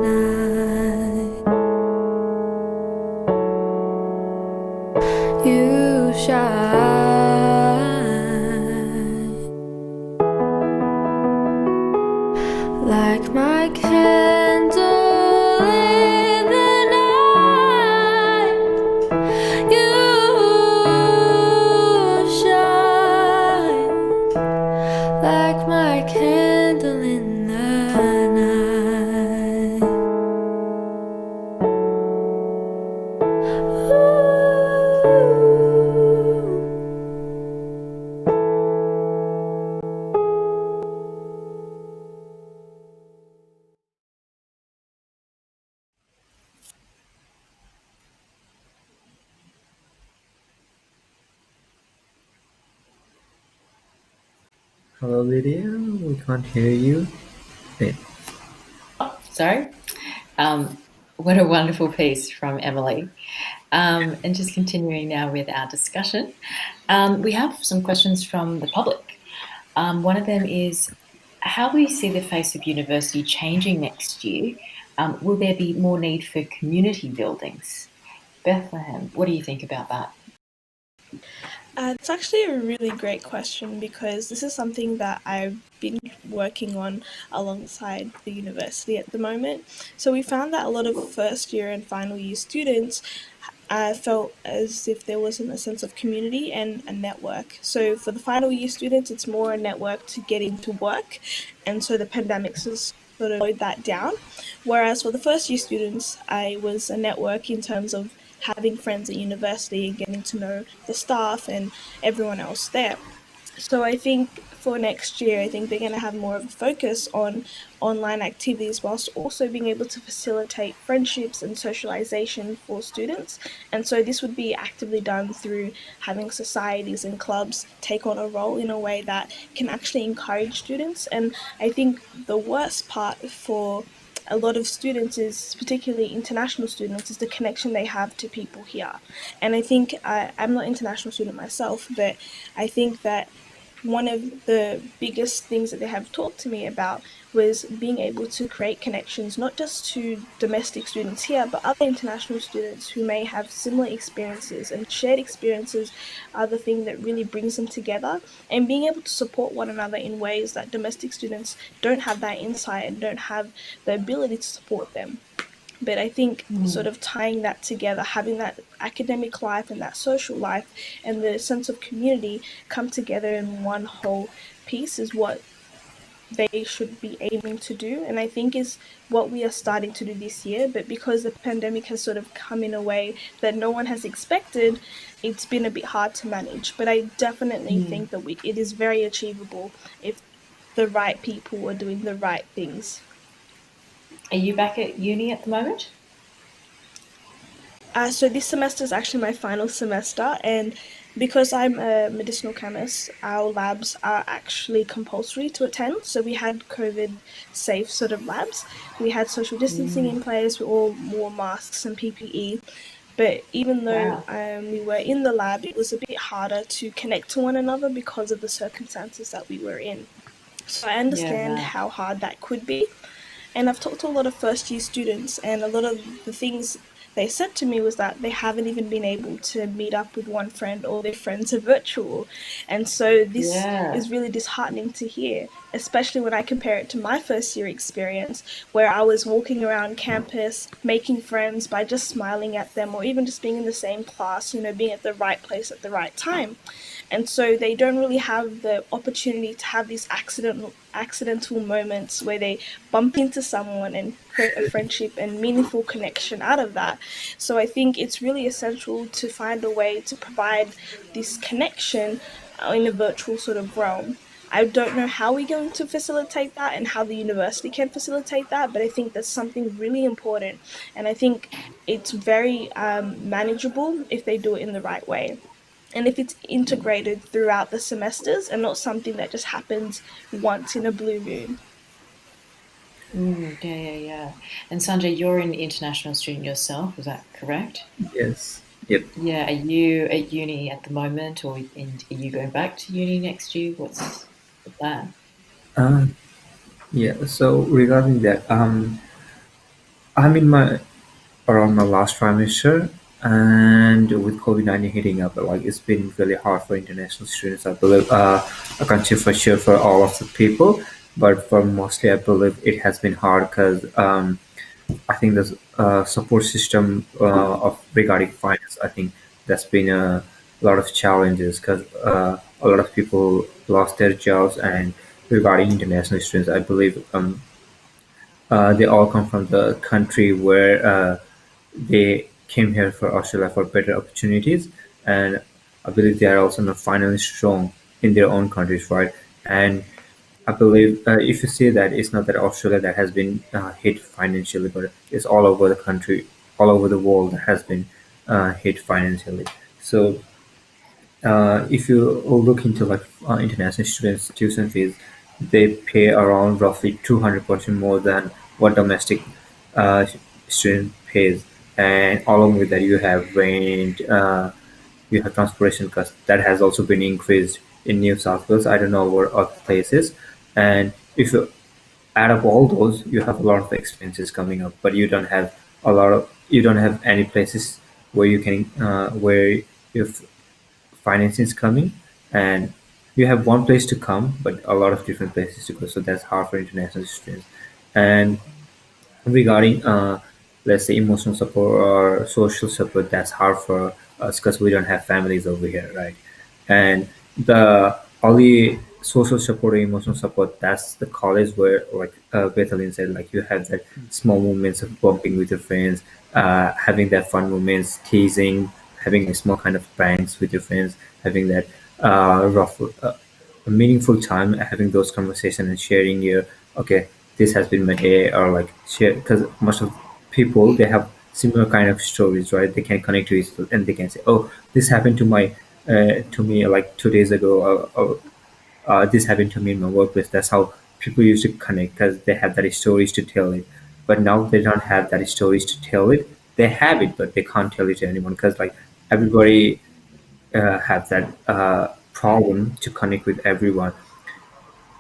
night. You shine like my candle in the night. You shine like my candle in the night. Ooh. Hello, Lydia. We can't hear you. Hey. Sorry. What a wonderful piece from Emily. And just continuing now with our discussion, we have some questions from the public. One of them is, how will you see the face of university changing next year? Will there be more need for community buildings? Bethlehem, what do you think about that? It's actually a really great question because this is something that I've been working on alongside the university at the moment. So we found that a lot of first year and final year students felt as if there wasn't a sense of community and a network. So for the final year students, it's more a network to get into work, and so the pandemic has sort of slowed that down. Whereas for the first year students, I was a network in terms of having friends at university and getting to know the staff and everyone else there. So I think for next year, I think they're going to have more of a focus on online activities whilst also being able to facilitate friendships and socialization for students. And so this would be actively done through having societies and clubs take on a role in a way that can actually encourage students. And I think the worst part for a lot of students is, particularly international students, is the connection they have to people here. And I think I'm not an international student myself, but I think that one of the biggest things that they have talked to me about was being able to create connections, not just to domestic students here, but other international students who may have similar experiences, and shared experiences are the thing that really brings them together, and being able to support one another in ways that domestic students don't have that insight and don't have the ability to support them. But I think sort of tying that together, having that academic life and that social life and the sense of community come together in one whole piece is what they should be aiming to do, and I think is what we are starting to do this year. But because the pandemic has sort of come in a way that no one has expected, it's been a bit hard to manage. But I definitely think that it is very achievable if the right people are doing the right things. Are you back at uni at the moment? So this semester is actually my final semester, and because I'm a medicinal chemist, our labs are actually compulsory to attend. So we had COVID-safe sort of labs. We had social distancing in place. We all wore masks and PPE. But even though we were in the lab, it was a bit harder to connect to one another because of the circumstances that we were in. So I understand how hard that could be. And I've talked to a lot of first year students, and a lot of the things they said to me was that they haven't even been able to meet up with one friend, or their friends are virtual. And so this is really disheartening to hear, especially when I compare it to my first year experience, where I was walking around campus, making friends by just smiling at them, or even just being in the same class, being at the right place at the right time. And so they don't really have the opportunity to have these accidental moments where they bump into someone and create a friendship and meaningful connection out of that. So I think it's really essential to find a way to provide this connection in a virtual sort of realm. I don't know how we're going to facilitate that and how the university can facilitate that, but I think that's something really important, and I think it's very manageable if they do it in the right way. And if it's integrated throughout the semesters and not something that just happens once in a blue moon. Yeah. And Sanjay, you're an international student yourself, is that correct? Yes. Yep. Yeah. Are you at uni at the moment, or are you going back to uni next year? What's the plan? Yeah. So regarding that, I'm in my around my last trimester, and with COVID-19 hitting up, like it's been really hard for international students. I believe I can't say for sure for all of the people, but for mostly, I believe it has been hard because I think the support system of regarding finance, I think that's been a lot of challenges because a lot of people lost their jobs. And regarding international students, I believe they all come from the country where they came here for Australia for better opportunities, and I believe they are also not finally strong in their own countries, right? And I believe if you see that it's not that Australia that has been hit financially, but it's all over the country, all over the world that has been hit financially. So if you look into like international students' tuition fees, they pay around roughly 200% more than what domestic uh, student pays, and along with that, you have rent, you have transportation costs that has also been increased in New South Wales. I don't know where other places, and if you add up all those, you have a lot of expenses coming up, but you don't have any places where you can where your financing is coming, and you have one place to come, but a lot of different places to go. So that's hard for international students. And regarding let's say emotional support or social support, that's hard for us because we don't have families over here, right? And the only social support or emotional support, that's the college where, like Bethlehem said, like you have that small moments of bumping with your friends, having that fun moments, teasing, having a small kind of pranks with your friends, having that rough a meaningful time, having those conversations and sharing your, okay, this has been my day, or like share, because most of people, they have similar kind of stories, right? They can connect to each other and they can say, oh, this happened to me like 2 days ago, or this happened to me in my workplace. That's how people used to connect, because they have that stories to tell it. But now they don't have that stories to tell it. They have it, but they can't tell it to anyone, because like everybody have that problem to connect with everyone.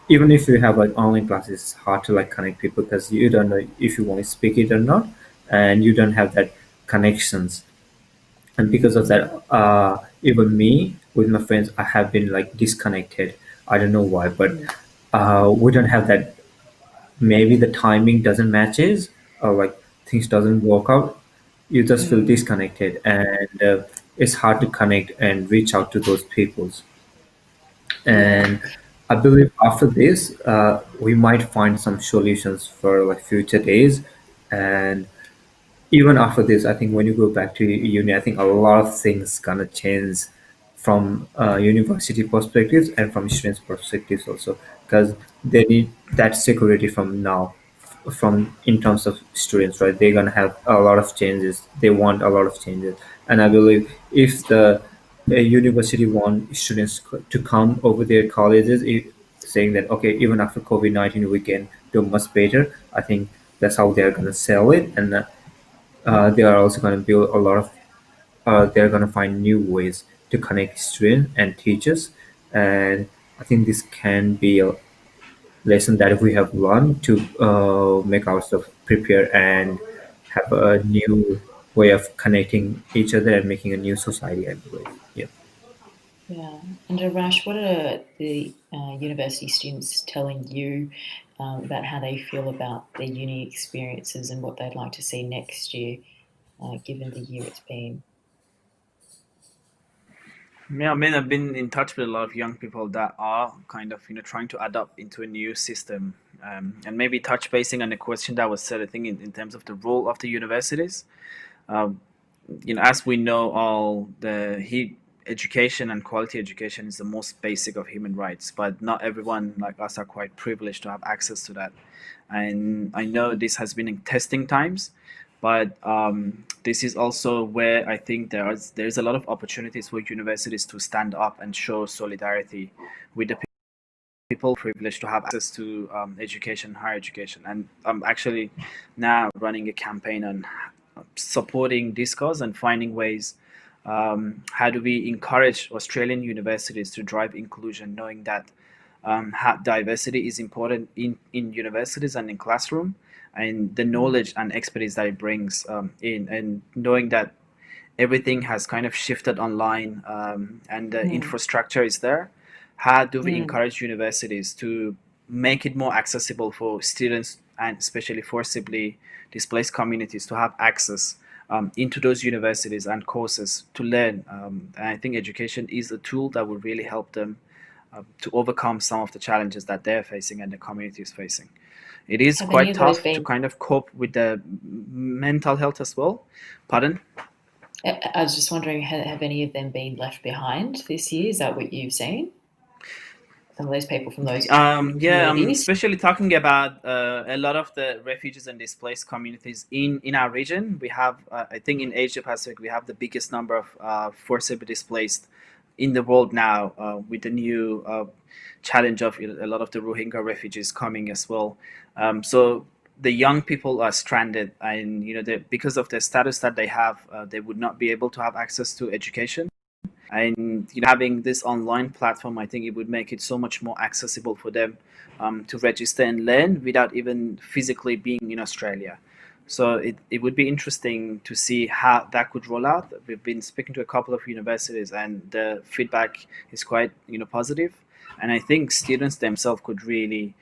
Even if you have like online classes, it's hard to like connect people because you don't know if you want to speak it or not, and you don't have that connections. And because of that, even me with my friends, I have been like disconnected. I don't know why, but we don't have that. Maybe the timing doesn't matches, or like things doesn't work out. You just feel disconnected, and it's hard to connect and reach out to those peoples. Yeah. And I believe after this, we might find some solutions for like future days. And even after this, I think when you go back to uni, I think a lot of things gonna change from university perspectives and from students perspectives also, because they need that security from now, from in terms of students, right? They're gonna have a lot of changes, they want a lot of changes. And I believe if the university want students to come over their colleges, saying that okay, even after COVID-19 we can do much better, I think that's how they're gonna sell it. And they are also going to build a lot of they're going to find new ways to connect students and teachers. And I think this can be a lesson that we have learned to make ourselves prepare and have a new way of connecting each other and making a new society, I believe. Yeah. Yeah. And Arash, what are the university students telling you about how they feel about their uni experiences and what they'd like to see next year, given the year it's been? Yeah, I mean, I've been in touch with a lot of young people that are kind of, trying to adapt into a new system, and maybe touch basing on a question that was said, I think, in terms of the role of the universities. Um, as we know, all education and quality education is the most basic of human rights, but not everyone like us are quite privileged to have access to that. And I know this has been in testing times, but this is also where I think there's a lot of opportunities for universities to stand up and show solidarity with the people privileged to have access to education, higher education. And I'm actually now running a campaign on supporting this cause and finding ways, how do we encourage Australian universities to drive inclusion, knowing that how diversity is important in universities and in classroom, and the knowledge and expertise that it brings in, and knowing that everything has kind of shifted online, and the infrastructure is there. How do we encourage universities to make it more accessible for students, and especially forcibly displaced communities, to have access into those universities and courses to learn? And I think education is a tool that will really help them to overcome some of the challenges that they're facing and the community is facing. It is Have any quite of those tough to been? kind of cope with the mental health as well. Pardon? I was just wondering, have any of them been left behind this year? Is that what you've seen? Some of those people from those communities? Especially talking about a lot of the refugees and displaced communities in our region. We have, I think, in Asia Pacific, we have the biggest number of forcibly displaced in the world now, with the new challenge of a lot of the Rohingya refugees coming as well. So the young people are stranded, and because of the status that they have, they would not be able to have access to education. And having this online platform, I think it would make it so much more accessible for them to register and learn without even physically being in Australia. So it would be interesting to see how that could roll out. We've been speaking to a couple of universities, and the feedback is quite positive. And I think students themselves could really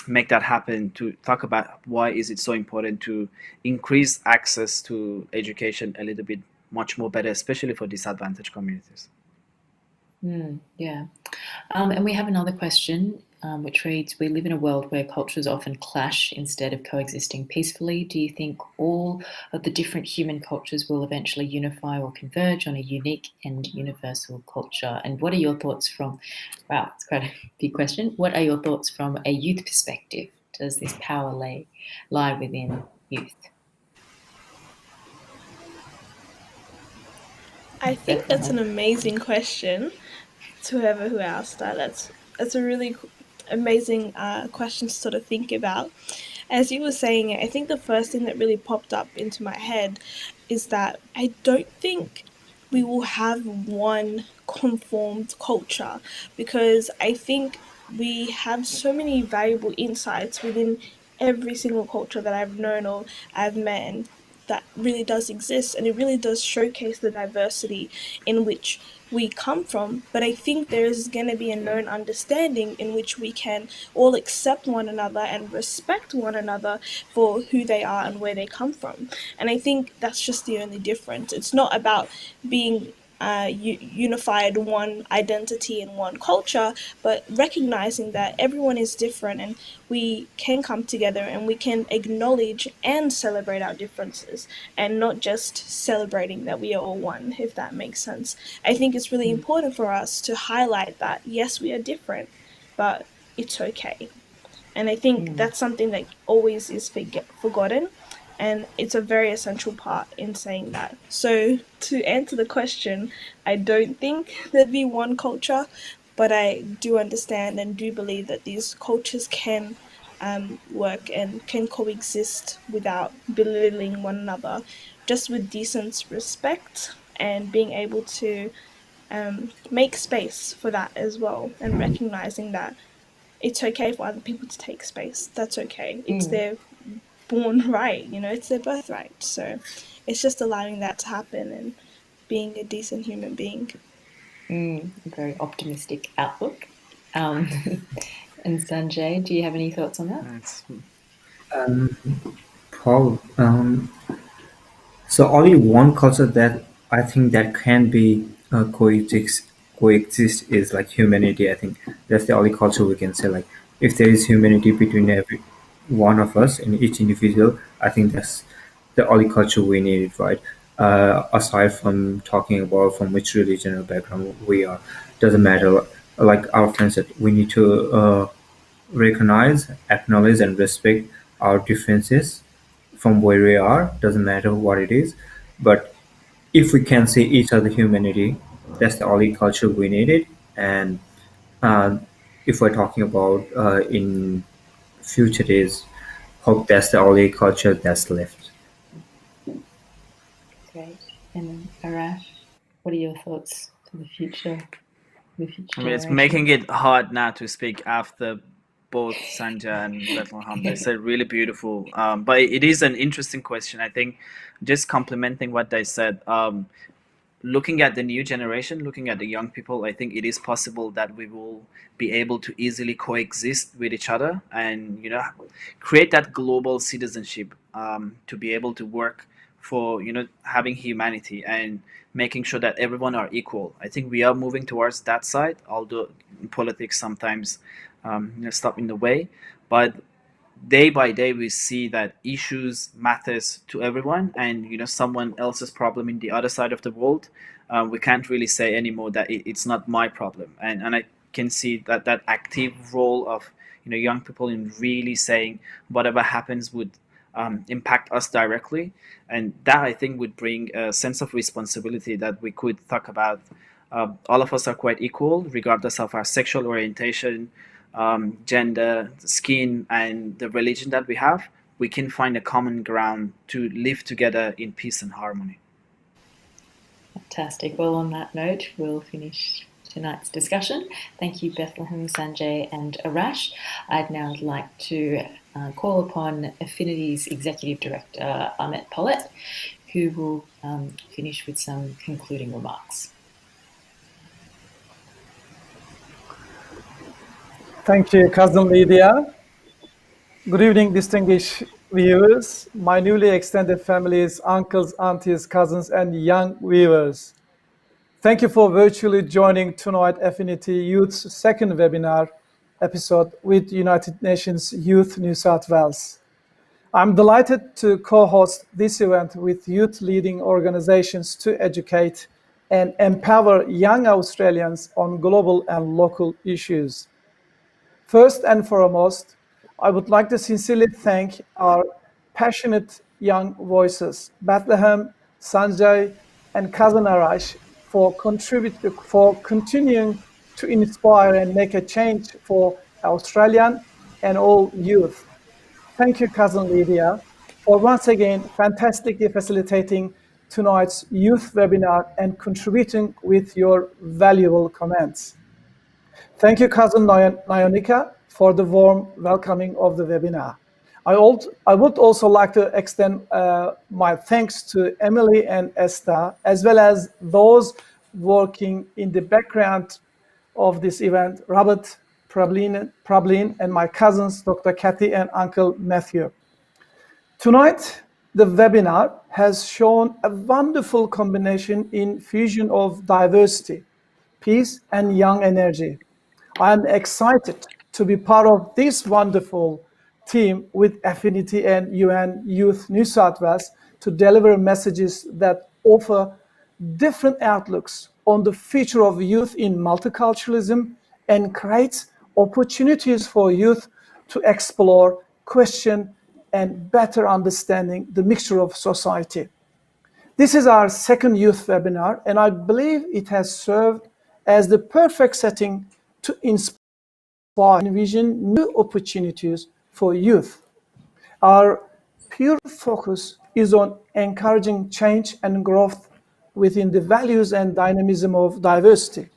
make that happen, to talk about why is it so important to increase access to education a little bit much more better, especially for disadvantaged communities. Yeah. And we have another question, which reads, we live in a world where cultures often clash instead of coexisting peacefully. Do you think all of the different human cultures will eventually unify or converge on a unique and universal culture? And what are your thoughts from, wow, it's quite a big question. What are your thoughts from a youth perspective? Does this power lie within youth? I think that's an amazing question to whoever who asked that. That's a really amazing question to sort of think about. As you were saying it, I think the first thing that really popped up into my head is that I don't think we will have one conformed culture, because I think we have so many valuable insights within every single culture that I've known or I've met, and that really does exist, and it really does showcase the diversity in which we come from. But I think there is going to be a known understanding in which we can all accept one another and respect one another for who they are and where they come from. And I think that's just the only difference. It's not about being unified one identity and one culture, but recognizing that everyone is different, and we can come together and we can acknowledge and celebrate our differences, and not just celebrating that we are all one, if that makes sense. I think it's really important for us to highlight that, yes, we are different, but it's okay. And I think that's something that always is forgotten, and it's a very essential part in saying that. So to answer the question, I don't think there'd be one culture, but I do understand and do believe that these cultures can work and can coexist without belittling one another, just with decent respect and being able to make space for that as well, and recognizing that it's okay for other people to take space. That's okay. It's their born right, it's their birthright. So it's just allowing that to happen and being a decent human being. A very optimistic outlook. And Sanjay, do you have any thoughts on that? Paul, so only one culture that I think that can be coexist is like humanity. I think that's the only culture we can say. Like, if there is humanity between every one of us in each individual, I think that's the only culture we need, right? Aside from talking about from which religion or background we are, doesn't matter. Like our friends said, we need to recognize, acknowledge, and respect our differences from where we are. Doesn't matter what it is, but if we can see each other humanity, that's the only culture we needed. And uh, if we're talking about in future days, hope that's the only culture that's left. Great. And then Arash, what are your thoughts for the future? the future I mean, it's generations. making it hard now to speak after both Sanjay and Bethlehem. They said really beautiful. But it is an interesting question. I think just complementing what they said, looking at the new generation, looking at the young people, I think it is possible that we will be able to easily coexist with each other and, you know, create that global citizenship, to be able to work for, you know, having humanity and making sure that everyone are equal. I think we are moving towards that side, although politics sometimes, you know, stop in the way. But day by day we see that issues matters to everyone, and you know, someone else's problem in the other side of the world, we can't really say anymore that it's not my problem. And I can see that that active role of, you know, young people in really saying whatever happens would, impact us directly, and that I think would bring a sense of responsibility that we could talk about. All of us are quite equal regardless of our sexual orientation, gender, skin, and the religion that we have. We can find a common ground to live together in peace and harmony. Fantastic. Well, on that note, we'll finish tonight's discussion. Thank you, Bethlehem, Sanjay, and Arash. I'd now like to call upon Affinity's Executive Director, Ahmet Paulette, who will finish with some concluding remarks. Thank you, Cousin Lydia. Good evening, distinguished viewers, my newly extended families, uncles, aunties, cousins, and young viewers. Thank you for virtually joining tonight Affinity Youth's second webinar episode with United Nations Youth New South Wales. I'm delighted to co-host this event with youth leading organizations to educate and empower young Australians on global and local issues. First and foremost, I would like to sincerely thank our passionate young voices, Bethlehem, Sanjay, and Cousin Arash, for continuing to inspire and make a change for Australian and all youth. Thank you, Cousin Lydia, for once again fantastically facilitating tonight's youth webinar and contributing with your valuable comments. Thank you, Cousin Nyonika, for the warm welcoming of the webinar. I would also like to extend my thanks to Emily and Esther, as well as those working in the background of this event, Robert, Prablin, and my cousins, Dr. Kathy and Uncle Matthew. Tonight, the webinar has shown a wonderful combination in fusion of diversity, peace, and young energy. I am excited to be part of this wonderful team with Affinity and UN Youth New South Wales to deliver messages that offer different outlooks on the future of youth in multiculturalism and create opportunities for youth to explore, question, and better understanding the mixture of society. This is our second youth webinar, and I believe it has served as the perfect setting to inspire and envision new opportunities for youth. Our pure focus is on encouraging change and growth within the values and dynamism of diversity.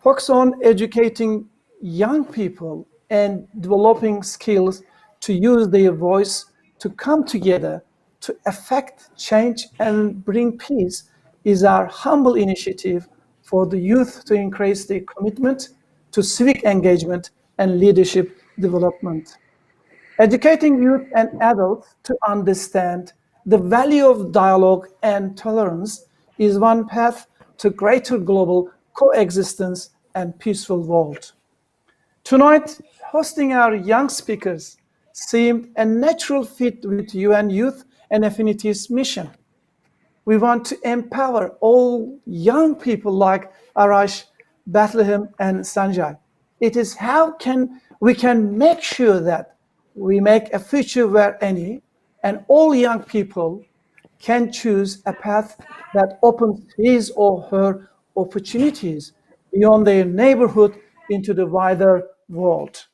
Focus on educating young people and developing skills to use their voice to come together to effect change and bring peace is our humble initiative for the youth to increase their commitment to civic engagement and leadership development. Educating youth and adults to understand the value of dialogue and tolerance is one path to greater global coexistence and peaceful world. Tonight, hosting our young speakers seemed a natural fit with UN Youth and Affinity's mission. We want to empower all young people like Arash, Bethlehem, and Sanjay. It is how we can make sure that we make a future where any and all young people can choose a path that opens his or her opportunities beyond their neighborhood into the wider world.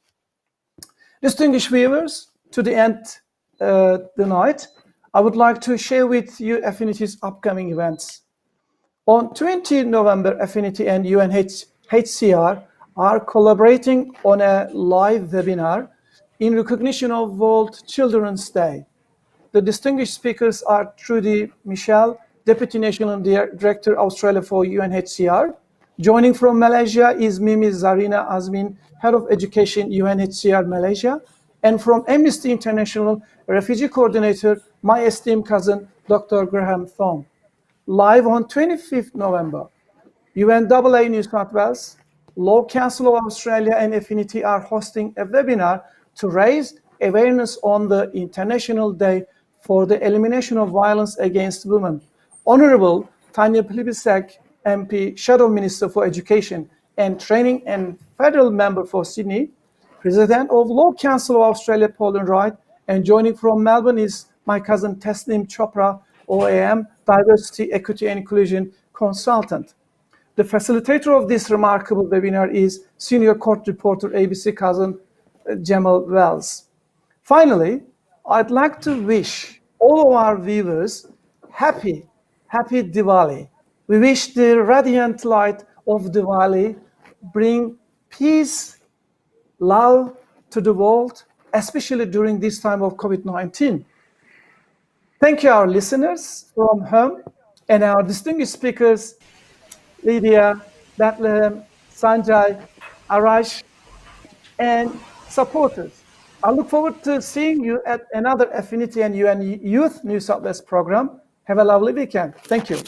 Distinguished viewers, to the end the night, I would like to share with you Affinity's upcoming events. On 20 November, Affinity and UNHCR are collaborating on a live webinar in recognition of World Children's Day. The distinguished speakers are Trudy Michel, Deputy National Director, Australia for UNHCR. Joining from Malaysia is Mimi Zarina Azmin, Head of Education, UNHCR Malaysia. And from Amnesty International, Refugee Coordinator, my esteemed cousin, Dr. Graham Thorne. Live on 25th November, UNAA New South Wales, Law Council of Australia and Affinity are hosting a webinar to raise awareness on the International Day for the Elimination of Violence Against Women. Honorable Tanya Plibersek, MP, Shadow Minister for Education and Training and Federal Member for Sydney, President of Law Council of Australia, Pauline Wright, and joining from Melbourne is my cousin Tasneem Chopra, OAM, Diversity, Equity and Inclusion Consultant. The facilitator of this remarkable webinar is Senior Court Reporter, ABC cousin Jamal Wells. Finally, I'd like to wish all of our viewers happy Diwali. We wish the radiant light of Diwali bring peace, love to the world, especially during this time of COVID-19. Thank you, our listeners from home, and our distinguished speakers, Lydia, Bethlehem, Sanjay, Arash, and supporters. I look forward to seeing you at another Affinity and UN Youth New South Wales program. Have a lovely weekend. Thank you.